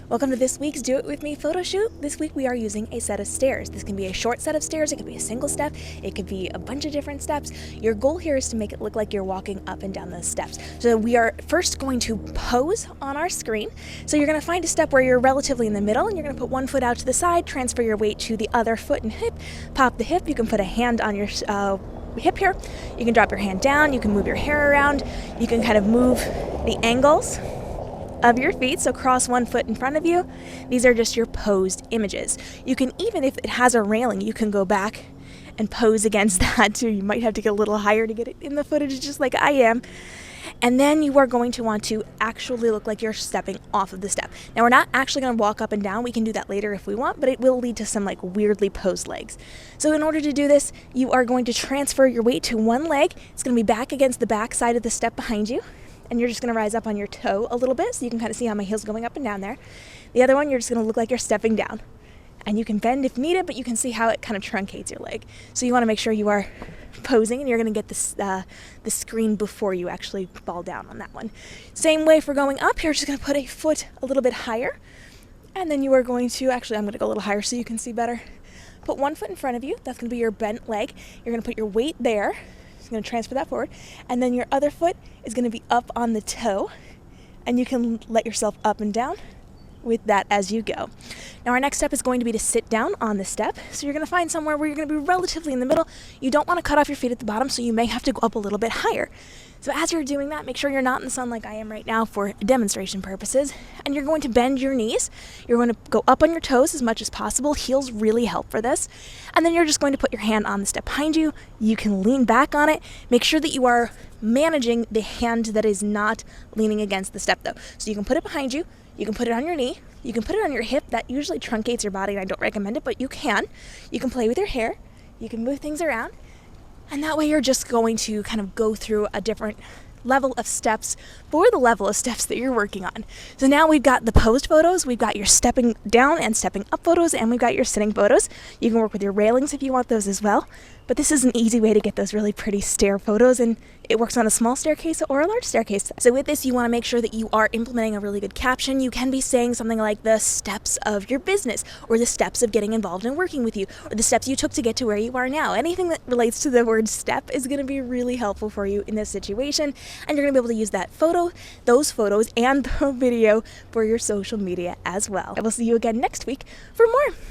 Welcome to this week's Do It With Me photo shoot. This week we are using a set of stairs. This can be a short set of stairs, it could be a single step, it could be a bunch of different steps. Your goal here is to make it look like you're walking up and down those steps. So we are first going to pose on our screen. So you're going to find a step where you're relatively in the middle and you're going to put one foot out to the side, transfer your weight to the other foot and hip, pop the hip. You can put a hand on your hip here. You can drop your hand down, you can move your hair around, you can kind of move the angles of your feet, so cross one foot in front of you. These are just your posed images. You can, even if it has a railing, you can go back and pose against that too. You might have to get a little higher to get it in the footage, just like I am. And then you are going to want to actually look like you're stepping off of the step. Now we're not actually going to walk up and down. We can do that later if we want, but it will lead to some like weirdly posed legs. So in order to do this, you are going to transfer your weight to one leg. It's going to be back against the back side of the step behind you. And you're just going to rise up on your toe a little bit so you can kind of see how my heel's going up and down there. The other one, you're just going to look like you're stepping down. And you can bend if needed, but you can see how it kind of truncates your leg. So you want to make sure you are posing and you're going to get this, the screen before you actually fall down on that one. Same way for going up, you're just going to put a foot a little bit higher. And then you are going to, actually I'm going to go a little higher so you can see better. Put one foot in front of you, that's going to be your bent leg. You're going to put your weight there. You're going to transfer that forward, and then your other foot is going to be up on the toe, and you can let yourself up and down with that as you go. Now our next step is going to be to sit down on the step. So you're going to find somewhere where you're going to be relatively in the middle. You don't want to cut off your feet at the bottom, so you may have to go up a little bit higher. So as you're doing that, make sure you're not in the sun like I am right now for demonstration purposes, and you're going to bend your knees. You're going to go up on your toes as much as possible. Heels really help for this. And then you're just going to put your hand on the step behind you. You can lean back on it. Make sure that you are managing the hand that is not leaning against the step though. So you can put it behind you. You can put it on your knee. You can put it on your hip. That usually truncates your body and I don't recommend it, but you can. You can play with your hair. You can move things around. And that way you're just going to kind of go through a different level of steps for the level of steps that you're working on. So now we've got the posed photos, we've got your stepping down and stepping up photos, and we've got your sitting photos. You can work with your railings if you want those as well. But this is an easy way to get those really pretty stair photos, and it works on a small staircase or a large staircase. So with this, you want to make sure that you are implementing a really good caption. You can be saying something like the steps of your business, or the steps of getting involved in working with you, or the steps you took to get to where you are now. Anything that relates to the word step is going to be really helpful for you in this situation, and you're going to be able to use that photo, those photos, and the video for your social media as well. I will see you again next week for more.